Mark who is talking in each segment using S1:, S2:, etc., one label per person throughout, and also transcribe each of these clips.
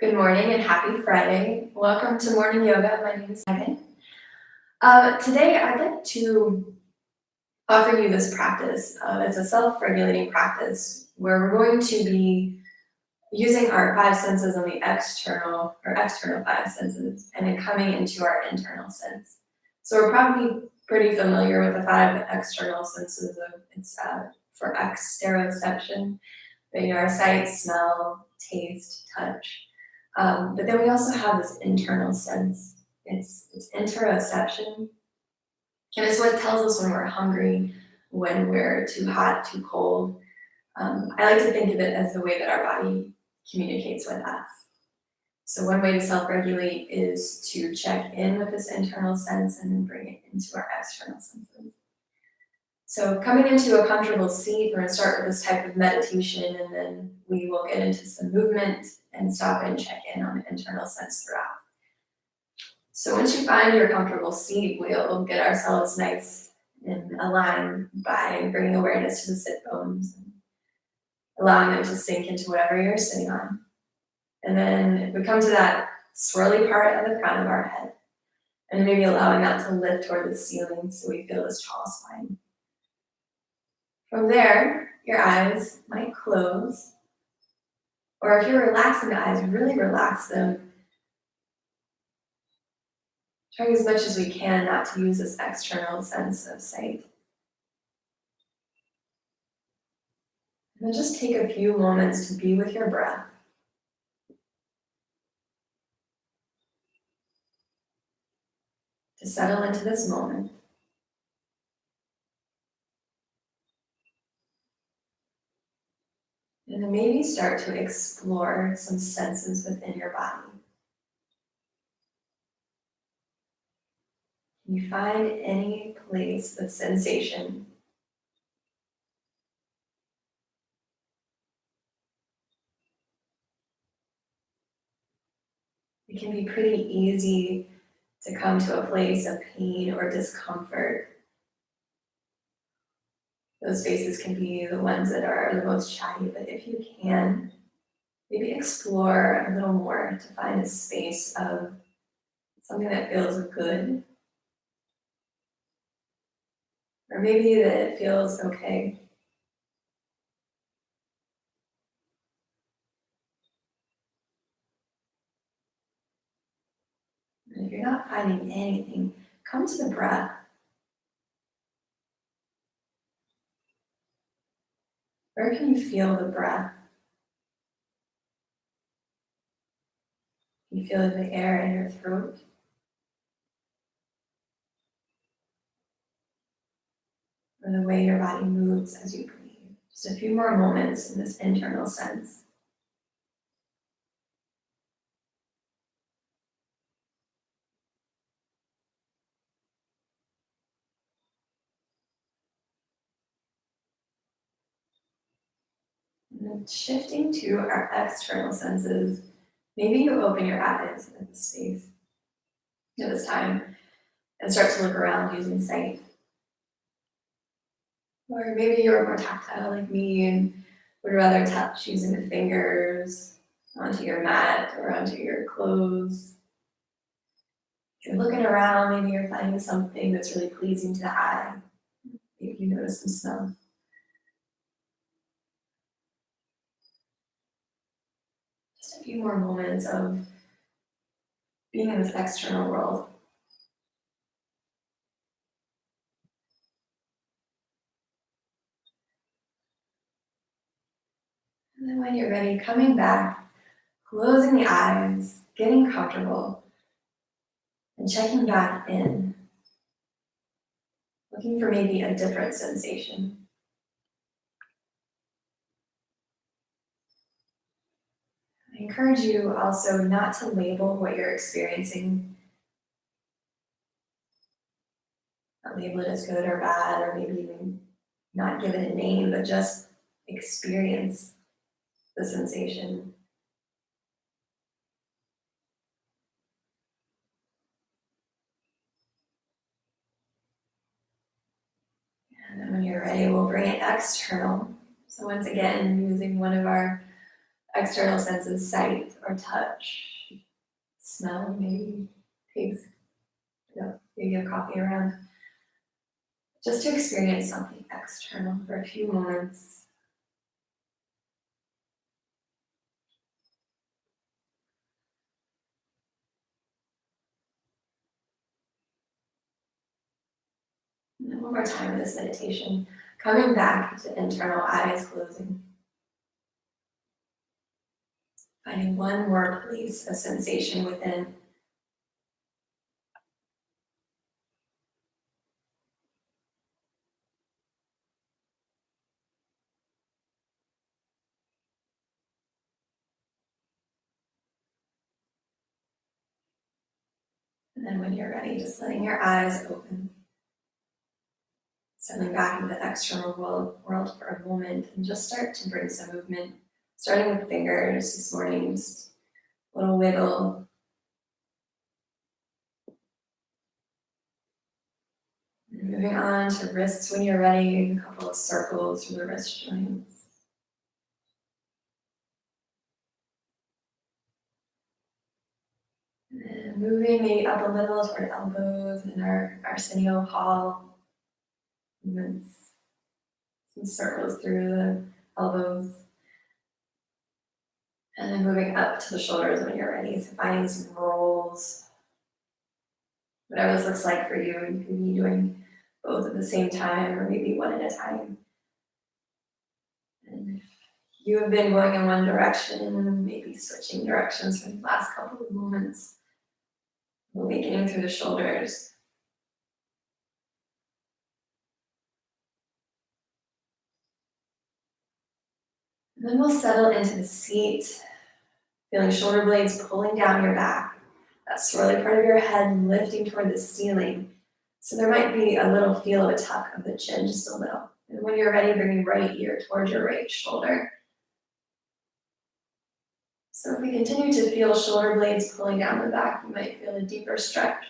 S1: Good morning and happy Friday. Welcome to morning yoga. My name is Megan. Today, I'd like to offer you this practice. It's a self-regulating practice where we're going to be using our five senses on the external five senses and then coming into our internal sense. So we're probably pretty familiar with the five external senses for exteroception, our sight, smell, taste, touch. But then we also have this internal sense. It's interoception, and it's what tells us when we're hungry, when we're too hot, too cold. I like to think of it as the way that our body communicates with us. So one way to self-regulate is to check in with this internal sense and then bring it into our external senses. So coming into a comfortable seat, we're going to start with this type of meditation, and then we will get into some movement and stop and check in on the internal sense throughout. So once you find your comfortable seat, we'll get ourselves nice and aligned by bringing awareness to the sit bones and allowing them to sink into whatever you're sitting on. And then if we come to that swirly part at the crown of our head, and maybe allowing that to lift toward the ceiling so we feel this tall spine. From there, your eyes might close, or if you're relaxing the eyes, really relax them. Trying as much as we can not to use this external sense of sight. And then just take a few moments to be with your breath. To settle into this moment. And then maybe start to explore some senses within your body. Can you find any place of sensation? It can be pretty easy to come to a place of pain or discomfort. Those spaces can be the ones that are the most chatty, but if you can, maybe explore a little more to find a space of something that feels good. Or maybe that it feels okay. And if you're not finding anything, come to the breath. Where can you feel the breath? Can you feel the air in your throat? Or the way your body moves as you breathe? Just a few more moments in this internal sense. And then shifting to our external senses, maybe you open your eyes at this space at this time and start to look around using sight. Or maybe you're more tactile like me and would rather touch using the fingers onto your mat or onto your clothes. You're looking around, maybe you're finding something that's really pleasing to the eye. Maybe you notice some smell. Just a few more moments of being in this external world. And then when you're ready, coming back, closing the eyes, getting comfortable, and checking back in. Looking for maybe a different sensation. I encourage you also not to label what you're experiencing. Not label it as good or bad, or maybe even not give it a name, but just experience the sensation. And then when you're ready, we'll bring it external. So once again, using one of our external senses, sight or touch, smell, maybe taste, maybe a coffee around. Just to experience something external for a few moments. And then one more time in this meditation, coming back to internal, eyes closing. Finding one more place of sensation within. And then when you're ready, just letting your eyes open. Settling back into the external world for a moment and just start to bring some movement. Starting with fingers this morning, just a little wiggle. And moving on to wrists when you're ready, a couple of circles from the wrist joints. And moving maybe up a little toward elbows and our Arsenio Hall movements. Some circles through the elbows. And then moving up to the shoulders when you're ready. So finding some rolls. Whatever this looks like for you, you can be doing both at the same time or maybe one at a time. And if you have been going in one direction, maybe switching directions for the last couple of moments. Awakening through the shoulders. And then we'll settle into the seat, feeling shoulder blades pulling down your back. That swirly part of your head lifting toward the ceiling. So there might be a little feel of a tuck of the chin, just a little. And when you're ready, bring your right ear towards your right shoulder. So if we continue to feel shoulder blades pulling down the back, you might feel a deeper stretch.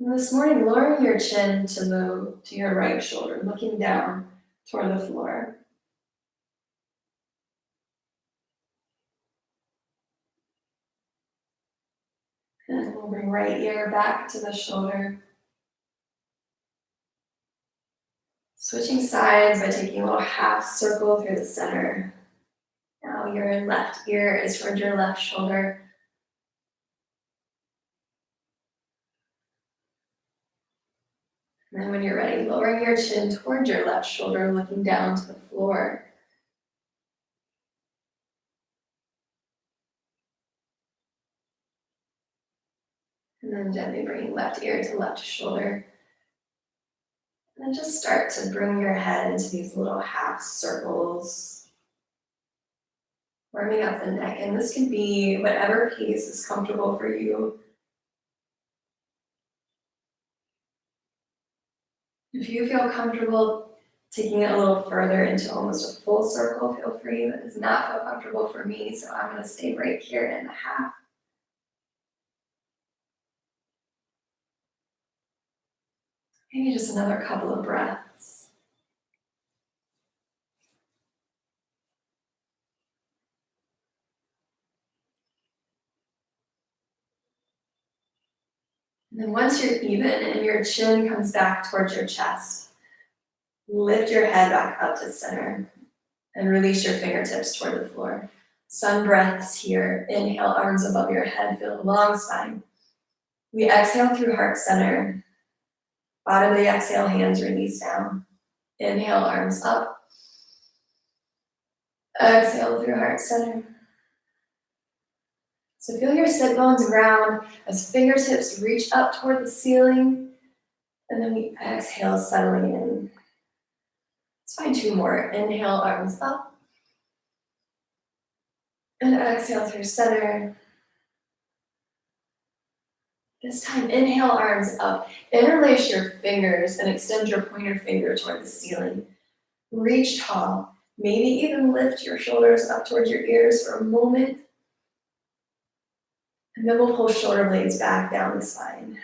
S1: And this morning, lowering your chin to your right shoulder, looking down toward the floor. And we'll bring right ear back to the shoulder. Switching sides by taking a little half circle through the center. Now your left ear is towards your left shoulder. And then when you're ready, lowering your chin towards your left shoulder, looking down to the floor. And then gently bringing left ear to left shoulder. And then just start to bring your head into these little half circles, warming up the neck. And this can be whatever pace is comfortable for you. If you feel comfortable taking it a little further into almost a full circle, feel free. That does not feel comfortable for me, so I'm going to stay right here in the half. Maybe just another couple of breaths. And then once you're even and your chin comes back towards your chest, lift your head back up to center and release your fingertips toward the floor. Sun breaths here. Inhale, arms above your head, feel a long spine. We exhale through heart center. Bottom of the exhale, hands release down. Inhale, arms up. Exhale through heart center. So feel your sit bones ground as fingertips reach up toward the ceiling. And then we exhale, settling in. Let's find two more. Inhale, arms up. And exhale through center. This time, inhale, arms up. Interlace your fingers and extend your pointer finger toward the ceiling. Reach tall. Maybe even lift your shoulders up towards your ears for a moment. And then we'll pull shoulder blades back down the spine.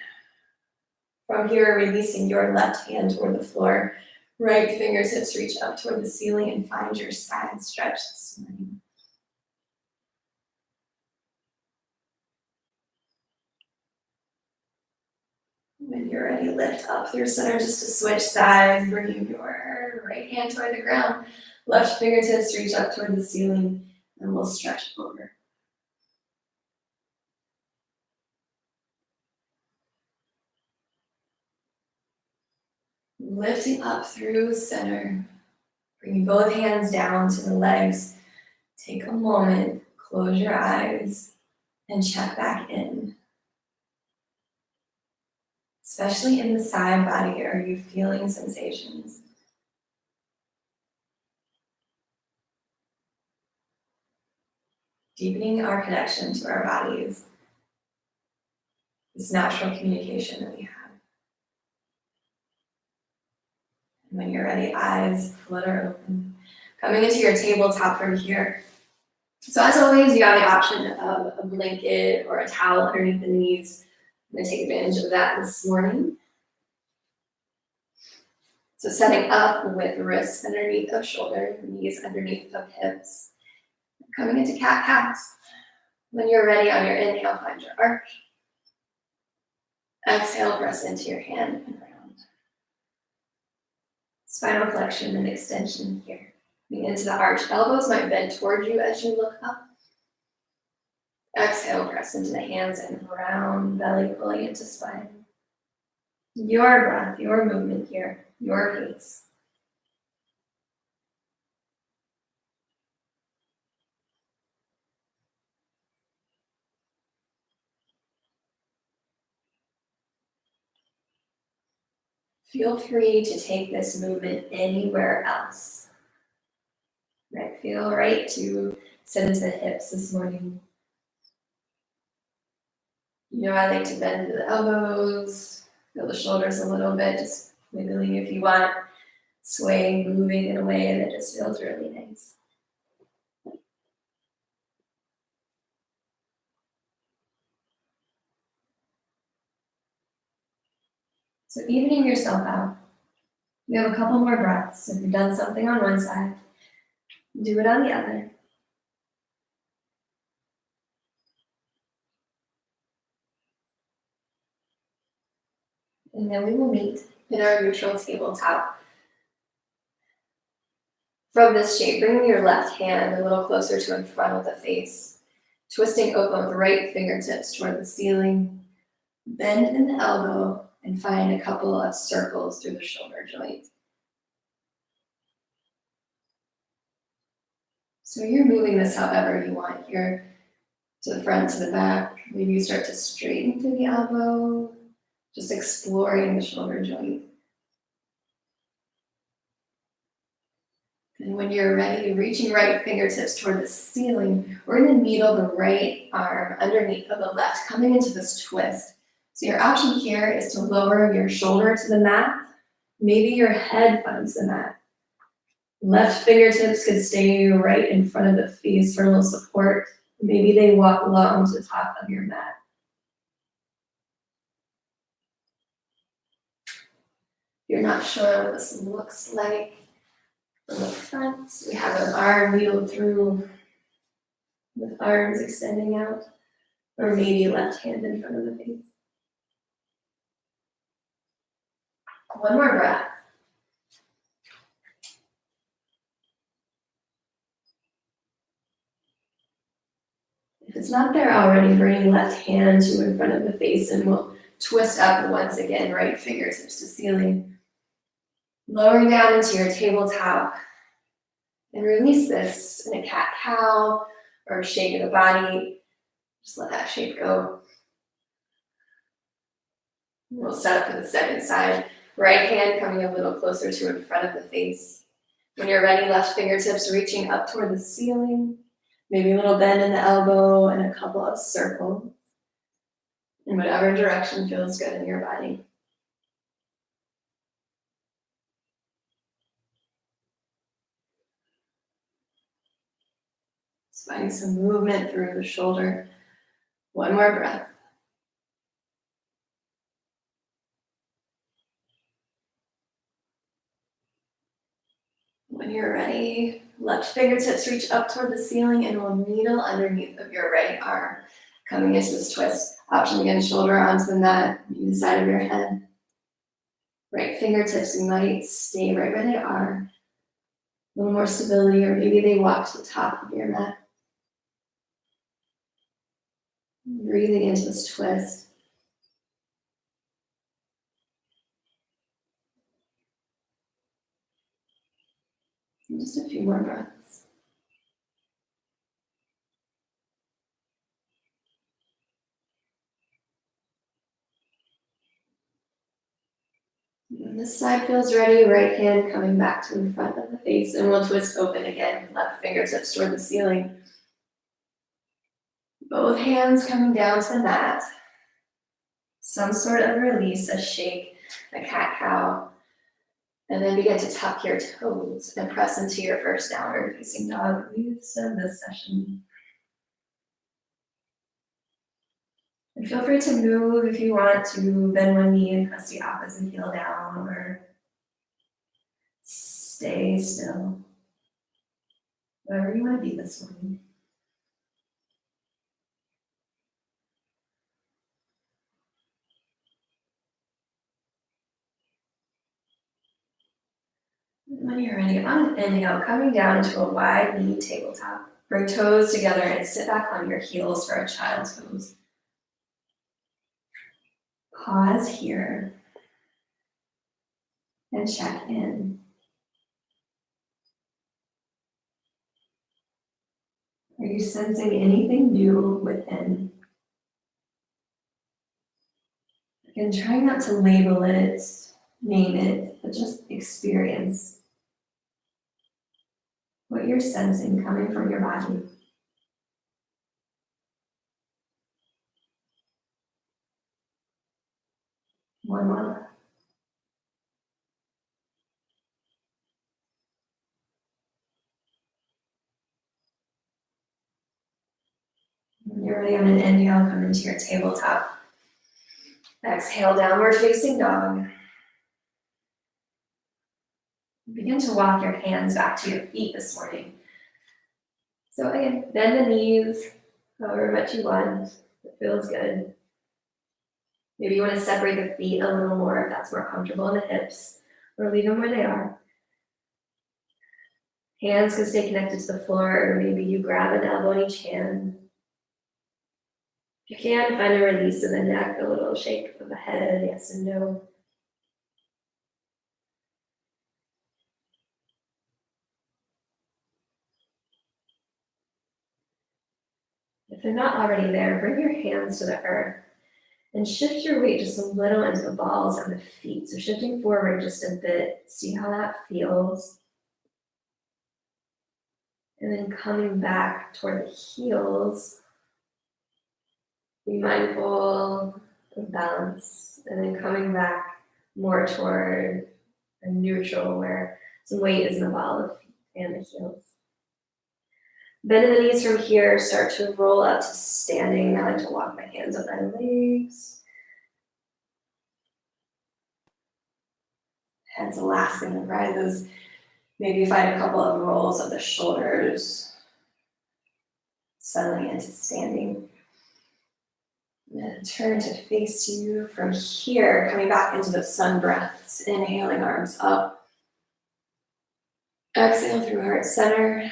S1: From here, releasing your left hand toward the floor. Right fingertips reach up toward the ceiling and find your side stretch this morning. When you're ready, lift up through center just to switch sides, bringing your right hand toward the ground. Left fingertips reach up toward the ceiling, and we'll stretch over. Lifting up through center, bringing both hands down to the legs. Take a moment, close your eyes, and check back in. Especially in the side body, are you feeling sensations? Deepening our connection to our bodies, this natural communication that we have. And when you're ready, eyes flutter open. Coming into your tabletop from here. So as always, you have the option of a blanket or a towel underneath the knees. I'm gonna take advantage of that this morning. So setting up with wrists underneath of shoulders, knees underneath of hips. Coming into cat-cows. When you're ready on your inhale, find your arch. Exhale, press into your hand and round. Spinal flexion and extension here. Coming into the arch. Elbows might bend toward you as you look up. Exhale, press into the hands and round belly, pulling into spine. Your breath, your movement here, your pace. Feel free to take this movement anywhere else. Right, feel right to sit into the hips this morning. You know, I like to bend into the elbows, feel the shoulders a little bit, just wiggling if you want, swaying, moving in a way that just feels really nice. So evening yourself out. You have a couple more breaths. If you've done something on one side, do it on the other. And then we will meet in our neutral tabletop. From this shape, bring your left hand a little closer to in front of the face, twisting open with right fingertips toward the ceiling. Bend in the elbow and find a couple of circles through the shoulder joint. So you're moving this however you want here, to the front, to the back. Maybe you start to straighten through the elbow, just exploring the shoulder joint. And when you're ready, reaching right fingertips toward the ceiling, we're gonna needle the right arm underneath of the left, coming into this twist. So your option here is to lower your shoulder to the mat. Maybe your head finds the mat. Left fingertips could stay right in front of the face for a little support. Maybe they walk along to the top of your mat. You're not sure what this looks like from the front. We have an arm needled through with arms extending out, or maybe left hand in front of the face. One more breath. If it's not there already, bring left hand to in front of the face and we'll twist up once again, right fingertips to ceiling. Lowering down into your tabletop and release this in a cat-cow or a shake of the body. Just let that shape go. We'll set up for the second side. Right hand coming a little closer to in front of the face. When you're ready, left fingertips reaching up toward the ceiling. Maybe a little bend in the elbow and a couple of circles. In whatever direction feels good in your body. Just finding some movement through the shoulder. One more breath. When you're ready, left fingertips reach up toward the ceiling and will needle underneath of your right arm. Coming into this twist, option again, shoulder onto the mat, the side of your head. Right fingertips might stay right where they are. A little more stability, or maybe they walk to the top of your mat. Breathing into this twist. And just a few more breaths. When this side feels ready, right hand coming back to the front of the face, and we'll twist open again, left fingertips toward the ceiling. Both hands coming down to the mat. Some sort of release, a shake, a cat-cow. And then begin to tuck your toes and press into your first downward facing dog. We've said this session. And feel free to move if you want to bend one knee and press the opposite heel down, or stay still. Wherever you want to be this morning. When you're ready, on an inhale, coming down into a wide knee tabletop. Bring toes together and sit back on your heels for a child's pose. Pause here and check in. Are you sensing anything new within? And try not to label it, name it, but just experience what you're sensing coming from your body. One more. When you're ready on an inhale, come into your tabletop. Exhale, downward facing dog. Begin to walk your hands back to your feet this morning. So again, bend the knees however much you want. It feels good. Maybe you want to separate the feet a little more if that's more comfortable in the hips, or leave them where they are. Hands can stay connected to the floor, or maybe you grab an elbow in each hand. If you can, find a release of the neck, a little shake of the head, yes and no. If they're not already there, bring your hands to the earth and shift your weight just a little into the balls and the feet. So shifting forward just a bit, see how that feels. And then coming back toward the heels. Be mindful of balance, and then coming back more toward a neutral where some weight is in the ball of the feet and the heels. Bend the knees from here, start to roll up to standing. I like to walk my hands up my legs. Head's the last thing that rises. Maybe find a couple of rolls of the shoulders, settling into standing. And then turn to face you from here, coming back into the sun breaths, inhaling arms up. Exhale through heart center.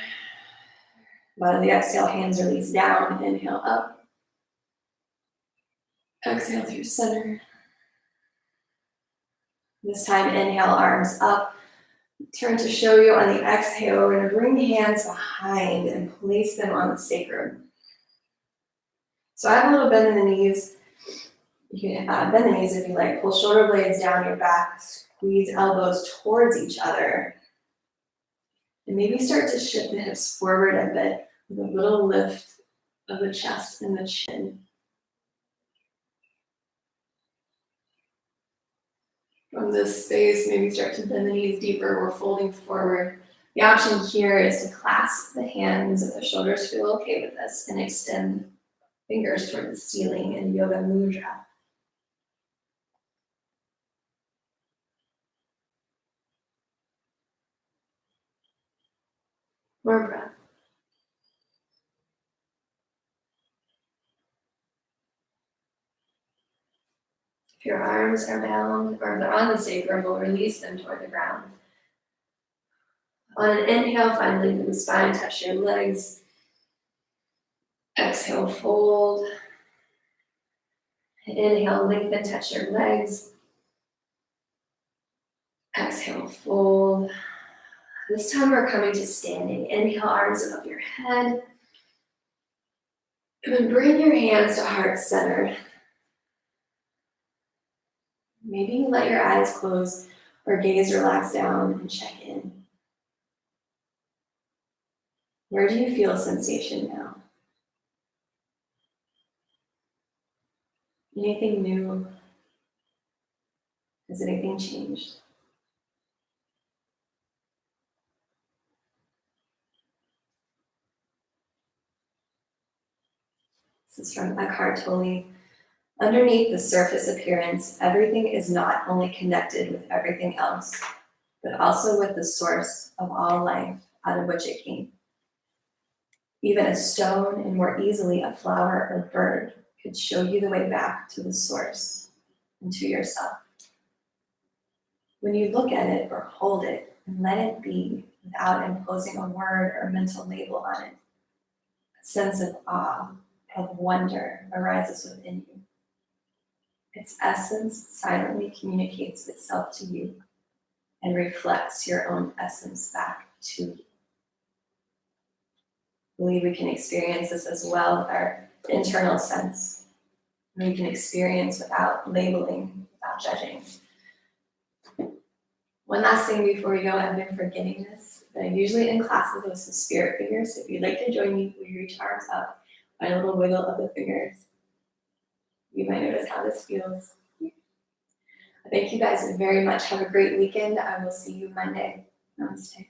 S1: Bottom of the exhale, hands release down, inhale up. Exhale through center. This time, inhale, arms up. Turn to show you on the exhale, we're going to bring hands behind and place them on the sacrum. So I have a little bend in the knees. You can bend the knees if you like. Pull shoulder blades down your back. Squeeze elbows towards each other. And maybe start to shift the hips forward a bit with a little lift of the chest and the chin. From this space, maybe start to bend the knees deeper. We're folding forward. The option here is to clasp the hands if the shoulders feel okay with this and extend fingers toward the ceiling in Yoga Mudra. More breath. If your arms are bound or they're on the sacrum, we'll release them toward the ground. On an inhale, find length in the spine, touch your legs. Exhale, fold. Inhale, lengthen, touch your legs. Exhale, fold. This time we're coming to standing. Inhale, arms above your head. And then bring your hands to heart center. Maybe you let your eyes close or gaze relax down and check in. Where do you feel sensation now? Anything new? Has anything changed? This is from Eckhart Tolle. Underneath the surface appearance, everything is not only connected with everything else, but also with the source of all life out of which it came. Even a stone and more easily a flower or bird could show you the way back to the source and to yourself. When you look at it or hold it and let it be without imposing a word or mental label on it, a sense of awe, of wonder arises within you. Its essence silently communicates itself to you and reflects your own essence back to you. I believe we can experience this as well with our internal sense. We can experience without labeling, without judging. One last thing before we go, I've been forgetting this, but usually in classes with some spirit fingers, so if you'd like to join me, we reach arms up, find a little wiggle of the fingers. You might notice how this feels. Thank you guys very much. Have a great weekend. I will see you Monday. Namaste.